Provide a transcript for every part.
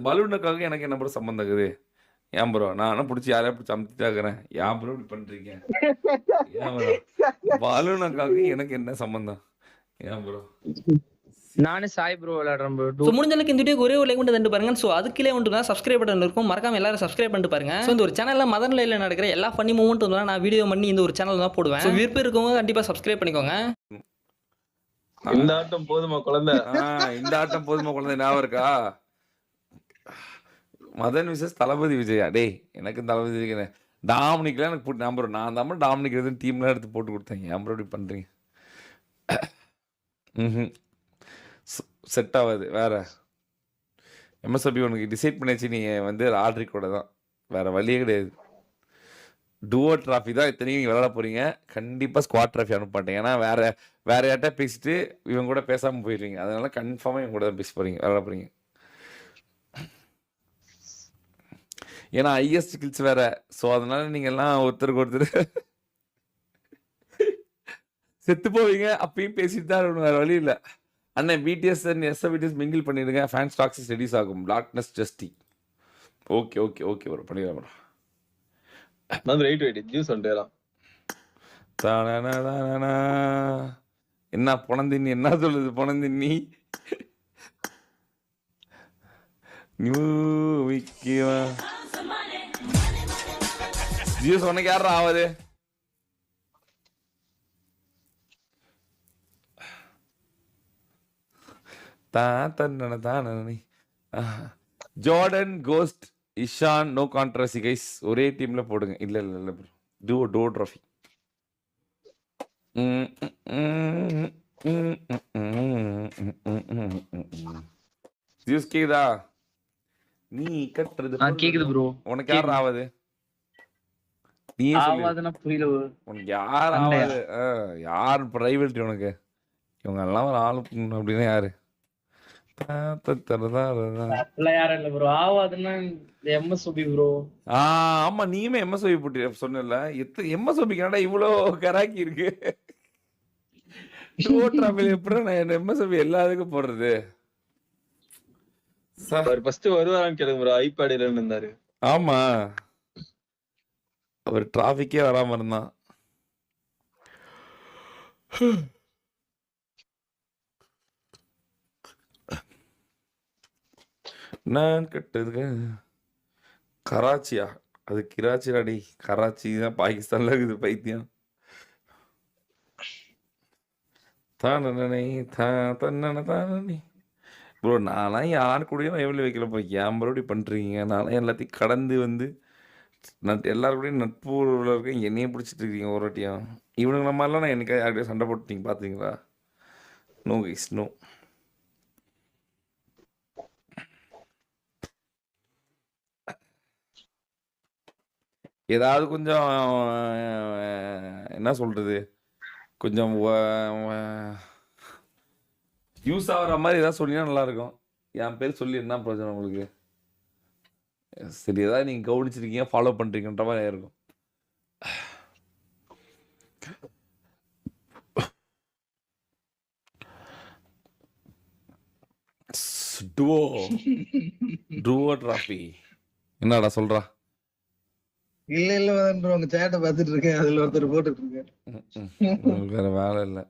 பலூனுக்காக எனக்கு என்ன ப்ரோ சம்மந்தம் இருக்குது? ஏன் ப்ரோ? நான்லாம் புடிச்சு யாரையா புடிச்சு அமுத்திட்டா இருக்கிறேன். ஏன் ப்ரோ இப்படி பண்றீங்க? ஏன் ப்ரோ? பலூனுக்காக எனக்கு என்ன சம்மந்தம்? ஏன் ப்ரோ? நானே சாய் ப்ரோ விளையாடுறேன் ப்ரோ. ஸோ முடிஞ்ச அளவுக்கு இந்த வீடியோக்கு ஒரே ஒரு லைக் மட்டும் தந்து பாருங்க. ஸோ அதுக்கு கீழே வந்துட்டு சப்ஸ்கிரைப் பட்டன் இருக்கும். மறக்காம எல்லாரும் சப்ஸ்கிரைப் பண்ணிட்டு பாருங்க. ஸோ இந்த ஒரு சேனலில் மதர் நிலையில் நடக்கிற எல்லா ஃபன்னி மூமெண்ட் வந்து நான் வீடியோ பண்ணி இந்த ஒரு சேனல் தான் போடுவேன். ஸோ விருப்பம் இருக்கவங்க கண்டிப்பாக சப்ஸ்கிரைப் பண்ணிக்கோங்க. இந்த ஆட்டம் போதுமா குழந்தை? இந்த ஆட்டம் போதுமா குழந்தை ஞாபகம் இருக்கா? மதன் விசஸ் தளபதி விஜயா? டேய் எனக்கு தளபதி விஜய் டாமினிக்லாம் எனக்கு போட்டு நான் ப்ரோ நான் தான் டாமினிக் எதுவும் டீம்லாம் எடுத்து போட்டு கொடுத்தேன். ஏன் ப்ரோ இப்படி பண்ணுறீங்க? ம் செட் ஆகாது. வேறு எம்எஸ்ஓபி உனக்கு டிசைட் பண்ணியாச்சு. நீ வந்து ஆட்ரிக்கோட தான், வேறு வழியே கிடையாது. டுவோ ட்ராஃபி தான் இத்தனையும் நீங்கள் விளையாட போகிறீங்க. கண்டிப்பாக ஸ்குவாட் ட்ராஃபி அனுப்ப மாட்டேன். ஏன்னா வேறு யார்ட்டா பேசிட்டு இவங்க கூட பேசாமல் போயிடுவீங்க. அதனால கன்ஃபார்மாக இவங்க கூட தான் பேச போகிறீங்க, விளையாட போகிறீங்க. ஏன்னா ஹையஸ்ட் ஸ்கில்ஸ் வேறு. ஸோ அதனால் நீங்கள்லாம் ஒருத்தருக்கு ஒருத்தர் செத்து போவீங்க. அப்பயும் பேசிட்டு தான் இருக்கணும், வேறு வழி இல்லை. அண்ணன் பிடிஎஸ் எஸ்எபிடிஎஸ் மிங்கிள் பண்ணிடுங்க. ஃபேன் ஸ்டாக்ஸ் ரெடியூஸ் ஆகும். Darkness ஜஸ்டி. Okay okay okay bro, பண்ணிடலாம் ப்ரோ. ஜூஸ் வந்துடலாம். என்ன பொணந்தின்னி என்ன சொல்லுது? பொணந்தின்னி ஜூஸ் உனக்கு யாரா ஆகுது? Jordan ghost Ishan no controversy guys. ஒரே டீம்ல போடுங்க. இல்ல இல்ல இல்ல ப்ரோ, டூ ட்ராஃபி. ஜூஸ் கேக்குதா? நீ கட்டுறது கேக்குது ப்ரோ. உனக்கு யார் ஆவது? நீ ஆவாதுன்னா புரியல. உனக்கு யார் ஆவது? யார் பிரைவேட் உனக்கு? இவங்க எல்லாம் ஒரு ஆளு அப்படின்னா யாரு? ஆமா, நீயுமே எம்எஸ்ஓபி போட்டு சொன்ன. எம்எஸ்ஓபிக்கான இவ்வளோ கராக்கி இருக்கு. எப்படி நான் எம்எஸ்ஓபி எல்லாத்துக்கும் போடுறது? ஃபர்ஸ்ட் வருவாரான்னு கேளுங்க ப்ரோ. ஐபேட்ல இருந்தாரு. ஆமா, அவர் டிராஃபிக்கே வராம இருந்தான். நான் கட்டுறது கராச்சியா? அது கிராச்சிடாடி. கராச்சி தான் பாகிஸ்தான்ல இருக்குது பைத்தியம். தானே தானே ப்ரோ. நான்லாம் யார் கூடயும் எவ்வளோ வைக்கல போய். ஏன் ப்ரோ இப்படி பண்ணுறீங்க? நான்லாம் எல்லாத்தையும் கடந்து வந்து எல்லாரும் கூடயும் நட்பு இருக்க என்னையே பிடிச்சிட்டு இருக்கீங்க ஒரு வாட்டியும். இவனுங்க மாதிரிலாம் நான் என்னைக்கா யார்கிட்டயும் சண்டை போட்டுட்டீங்க பார்த்தீங்களா? No guys, no. ஏதாவது கொஞ்சம் என்ன சொல்கிறது, கொஞ்சம் யூஸ் ஆகிற மாதிரி ஏதாவது சொன்னீங்கன்னா நல்லாயிருக்கும். என் பேர் சொல்லி என்ன பிரயோஜனம் உங்களுக்கு? சரி, ஏதாவது நீங்கள் கவனிச்சிருக்கீங்க, ஃபாலோ பண்ணுறீங்கன்ற மாதிரி இருக்கும். டுவோ ட்ராஃபி என்னடா சொல்கிறா? இல்ல உங்க சேட்டை பார்த்துட்டு இருக்கேன். அதுல ஒருத்தர் போட்டுட்டு இருக்கேன். வேற வேலை இல்லை.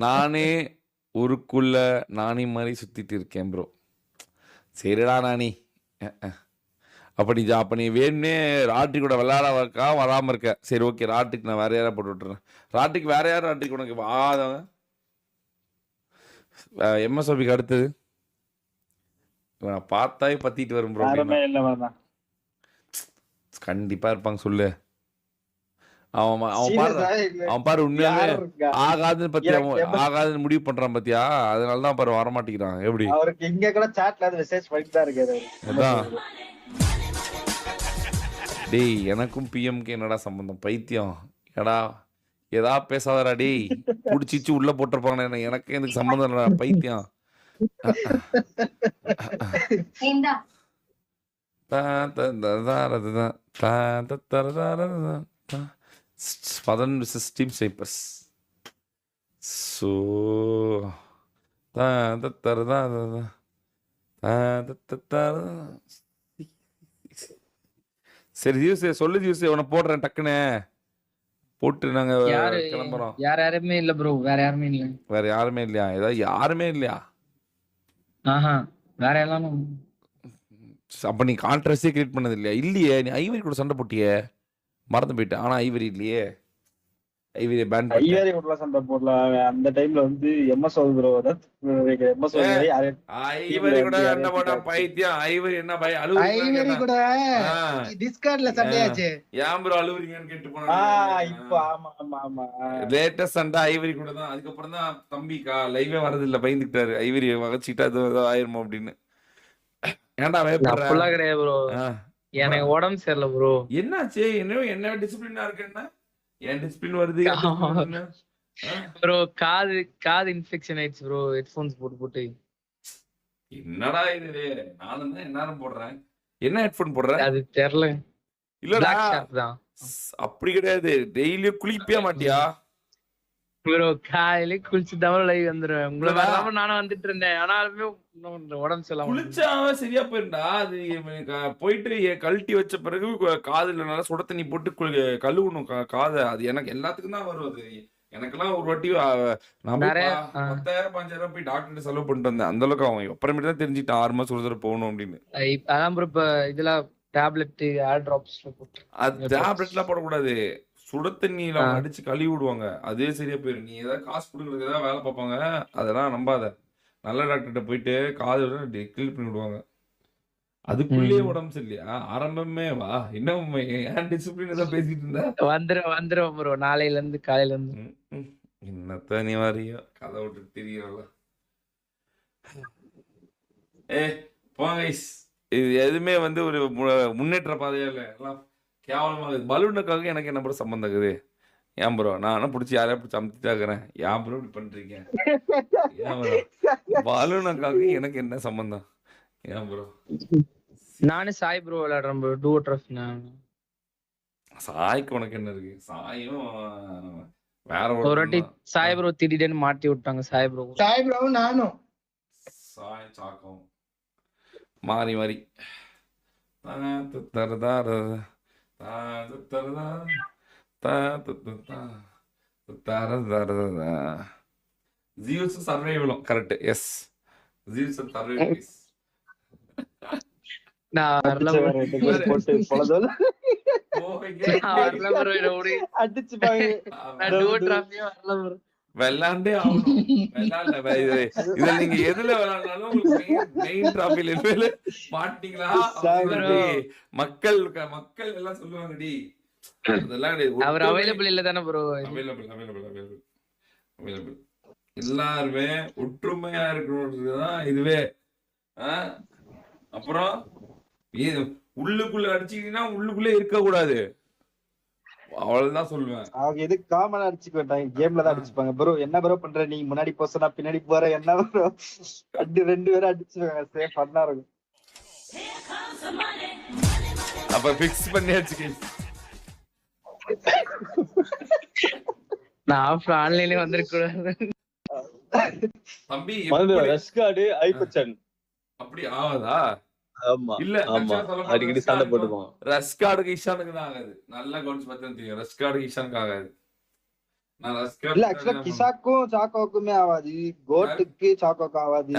நானே ஊருக்குள்ள நானி மாதிரி சுத்திட்டு இருக்கேன் ப்ரோ. சரிடா நானி. அப்ப நீ வேணும்னே ராட்டிக் கூட விளையாட இருக்கா வராம இருக்க? சரி ஓகே, ராட்டிக் நான் வேற யாரா போட்டு விட்டுறேன். ராட்டிக் வேற யாரும் ராட்டிக் உனக்கு வாதவங்க எம்எஸ்ஓபிக்கு அடுத்தது பார்த்தாவே பத்திட்டு வரும் ப்ரோ. கண்டிப்பா இருப்பாங்க, சொல்லு. அவன் பாரு உண்மையாவே ஆகாதுன்னு பத்தி ஆகாதுன்னு முடிவு பண்றான் பத்தியா? அதனாலதான் பாரு வரமாட்டேங்கிறான். எப்படி அவருக்கு இங்க கூட சாட்ல மெசேஜ் பண்ணிட்டு தான் இருக்காரு. அதான் டேய், எனக்கும் பிஎம்கே என்னடா சம்பந்தம்? பைத்தியம் ஏடா, ஏதா பேசாதடா டேய். புடிச்சிச்சு உள்ள போட்டிருப்பாங்க. எனக்கு எனக்கு சம்பந்தம் இல்லடா பைத்தியம். Southern versus Team Cyprus. So சரி ஜியூஸ் சொல்லு ஜியூஸ் உன போடுறேன் டக்குன்னு போட்டு நாங்க யாரு கிளம்புறோம். யாருமே இல்ல ப்ரோ, வேற யாருமே இல்ல. வேற யாருமே இல்லையா? ஏதாவது யாருமே இல்லையா? ஆஹா, வேற எல்லாரும் அப்ப நீ கான்ட்ரவர்சியே கிரியேட் பண்ணது இல்லையா? இல்லையே, நீ ஐவரி கூட சண்டை போட்டியே, மறந்து போயிட்டேன். ஆனா ஐவரி இல்லையே, ஐவரி பேன் பண்ண. ஐயாரி கூட சண்டை போடலாம். அந்த டைம்ல வந்து எம்எஸ் ப்ரோ ஐவரி கூட சண்டை போட்டா பைத்தியம். ஐவரி என்ன பை ஐவரி கூட டிஸ்கார்ட்ல சண்டையாச்சு. ஏன் ப்ரோ அழுவுறீங்கன்னு கேட்டு இப்ப ஆமா ஆமா ஆமா லேட்டஸ்ட் சண்டை ஐவரி கூட தான். அதுக்கப்புறம் தான் தம்பி லைவே வரது இல்ல, பயந்துக்கிட்டாரு. ஐவரி வகச்சிட்டா ஏதோ ஆயிருமோ அப்படின்னு. ஏன்டா அப்படிலாம் கிடையாது ப்ரோ, எனக்கு உடம்பு சரியில்லை ப்ரோ. என்னாச்சு? என்ன டிசிப்ளினா இருக்கேன்னா என் டிசிப்ளின் வருது ப்ரோ. காது இன்ஃபெக்ஷன் ஆயிடுச்சு ப்ரோ, ஹெட்போன்ஸ் போட்டு. என்னடா இது? நானும் தான் எல்லாரும் போடுறேன். என்ன ஹெட்போன் போடுற? அது தெரியல. இல்லடா தான் அப்படி கிடையாது. டெய்லியும் குளிப்பியா மாட்டியா ப்ரோ? காலையில குளிச்சுதான் லைவ் வந்துருவேன். உங்களை வராம நானும் வந்துட்டு இருந்தேன், ஆனாலுமே உடம்பு சரியில்லாம. குளிச்சா சரியா போயிருந்தா. அது போயிட்டு கழட்டி வச்ச பிறகு காதுல நல்லா சுட தண்ணி போட்டு கழுவணும் காதை. அது எனக்கு எல்லாத்துக்கும் தான் வரும். அது எனக்கெல்லாம் ஒரு வாட்டி நான் 10,000 5,000 போய் டாக்டர் செலவு பண்ணிட்டு வந்தேன். அந்த அளவுக்கு அவன் அப்புறமேட்டு தான் தெரிஞ்சுட்டான் 6 மாசம் ஒரு தடவை போகணும் அப்படின்னு. அதான் ப்ரோ. இப்ப இதுல டேப்லெட் ஏர் டிராப்ஸ் போட்டு, அது டேப்லெட்லாம் போடக்கூடாது. சுட தண்ணியில அடிச்சு கழுவி விடுவாங்க, அதே சரியா போயிடும். நீ ஏதாவது காசு கொடுக்குறதுக்கு ஏதாவது வேலை பார்ப்பாங்க, அதெல்லாம் நம்பாத. நல்ல டாக்டர்கிட்ட போயிட்டு காது கிளீன் பண்ணி விடுவாங்க. அதுக்குள்ளேயே உடம்பு சரியில்லையா? ஆரம்பமே வா, இன்னும் ஏன் டிசிப்ளின் தான் பேசிட்டு இருந்த? வந்துரும் ப்ரோ, நாளையில இருந்து காலையில இருந்து. என்னத்த நீ வரையோ கதை விட்டு தெரியல. போங்க இது எதுவுமே வந்து ஒரு முன்னேற்ற பாதையா இல்ல, எல்லாம் கேவலமாக. பலூனுக்காக எனக்கு என்ன ப்ரோ சம்பந்தம் இருக்குது? ஏன் ப்ரோ நானும் பிடிச்சி யாரையா பிடிச்சி அமுத்திட்டாக்குறேன். ஏன் ப்ரோ இப்படி பண்றீங்க? ஏன் ப்ரோ பலூனுக்காக எனக்கு என்ன சம்பந்தம்? ஏன் ப்ரோ? நானும் சாய் ப்ரோ விளையாடுறேன் ப்ரோ, டூ ட்ராஃபி. சாய்க்கு உனக்கு என்ன இருக்கு? சாயும் வேற ஒரு வாட்டி சாய் ப்ரோ திடீர்னு மாட்டி விட்டாங்க. சாய் ப்ரோ நானும் சாய் சாக்கம் மாறி மாறி ஜீவ்ஸ் சர்வைவலும் கரெக்ட். Yes, Jeeves survival. நான் வரல போட்டு பொழுதோல விளையாண்டே ஆகணும். இதுல நீங்க எதுல விளையாண்டாலும் மெயின் டிராபில மாட்டீங்களா? மக்கள் எல்லாம் சொல்லுவாங்கடி, அதெல்லாம் அவர் அவைலபிள் இல்ல தானே ப்ரோ? அவைலபிள். எல்லாருமே ஒற்றுமையா இருக்கணும்ன்றதுதான் இதுவே. அப்புறம் உள்ளுக்குள்ள அடிச்சீங்கன்னா உள்ளுக்குள்ளே இருக்க கூடாது, அவ்வளவுதான் சொல்லுவேன். அவங்க எது காமனா அடிச்சுக்க வேண்டாம், கேம்ல தான் அடிச்சுப்பாங்க. ப்ரோ என்ன ப்ரோ பண்ற, நீ முன்னாடி போசனா பின்னாடி போற, என்ன ப்ரோ ரெண்டு பேரும் அடிச்சுவாங்க. சேஃப் பண்ணா இருக்கும். அப்ப பிக்ஸ் பண்ணி அடிச்சுக்க. நான் ஆன்லைன்ல வந்திருக்கூடாது தம்பி. ரஸ்கார்டு ஐபச்சன் அப்படி ஆவாதா? ஆமா இல்ல ஆமா, அடிக்கடி சண்டை போட்டுப்போம். ரஸ்கார்டுக்கு ஈஷானுக்கு தான் ஆகாது. நல்லா கவனிச்சு பார்த்தா தெரியும், ரஸ்கார்டுக்கு ஈஷானுக்கு ஆகாது. நான் இல்ல ஆக்சுவலா கிசாக்கும் சாக்கோக்குமே ஆகாது, கோட்டுக்கு சாக்கோக்கு ஆகாது.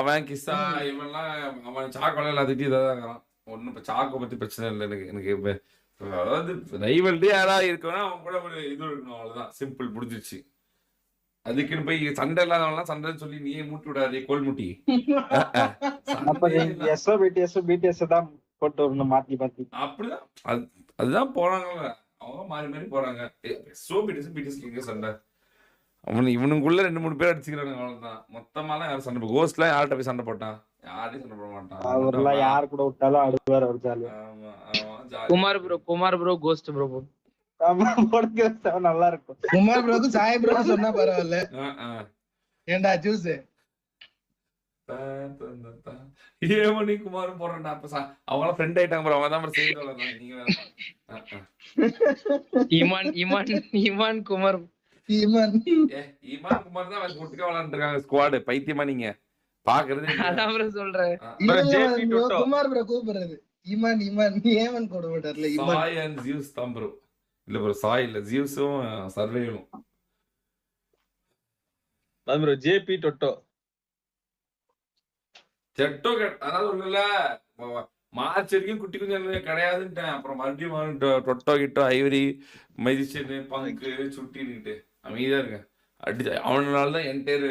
அவன் கிசா இவன்லாம் அவன் சாக்கோல எல்லாம் திட்டிதான் இருக்கிறான். ஒன்னும் இப்ப சாக்கோ பத்தி பிரச்சனை இல்லை எனக்கு. அதாவது ரைவல்டே யாராவது இருக்கணும், அவன் கூட ஒரு இது இருக்கணும், அவ்வளவுதான். சிம்பிள், முடிஞ்சிருச்சு. அதுக்குன்னு போய் சண்டை இல்லாதவன்லாம் சண்டைன்னு சொல்லி நீயே மூட்டி விடாதே கோல் முட்டி. போட்டு வரணும் மாத்தி மாத்தி. அப்படிதான் அதுதான் போறாங்கல்ல, அவங்க மாறி மாறி போறாங்க. சண்டை இவனுக்குள்ள 2-3 பேர் அடிச்சுக்கிறாங்க, அவ்வளவுதான். மொத்தமாலாம் யாரும் சண்டை கோஸ்ட்லாம் யார்கிட்ட போய் சண்டை போட்டான்? யாரையும் சண்டை போட மாட்டான். அவர்லாம் யாரு கூட விட்டாலும் அடுவார் அவர் ஜாலியா. குமார் ப்ரோ கோஸ்ட் ப்ரோ நல்லா இருக்கும். குமார் ப்ரோக்கு சாய் ப்ரோ சொன்னா பரவாயில்ல. ஏண்டா ஜூஸ் ஏமணி குமார் போறேன்டா. அப்ப அவங்களாம் ஃப்ரெண்ட் ஆயிட்டாங்க ப்ரோ. அவன் தான் சேர்ந்து நீங்க இமான் குமார் ஈமான் இமான் குமார் தான் வந்து ஒட்டுக்கா விளையாண்டுருக்காங்க ஸ்குவாடு. பைத்தியமா நீங்க பாக்குறது அதான் bro சொல்றேன். இல்ல Bro, இல்ல JP Madan bro, Toto. Kumar bro கூப்பிடுறது ஈமான் ஈமான் ஏமன் போட மாட்டார்ல ஈமான். சாய் அண்ட் ஜியூஸ் தான் ப்ரோ. இல்ல ப்ரோ சாய் இல்ல ஜியூஸும் சர்வேலும். அது ப்ரோ ஜேபி டொட்டோ. செட்டோ அதாவது ஒண்ணுல மார்ச் வரைக்கும் குட்டி குஞ்சு கிடையாதுன்ட்டேன். அப்புறம் மறுபடியும் டொட்டோ கிட்டோ ஐவரி மெஜிஷியன் பங்கு சுட்டின்னுட்டு அமைதியா இருக்கேன். அவனால தான் என்டையர்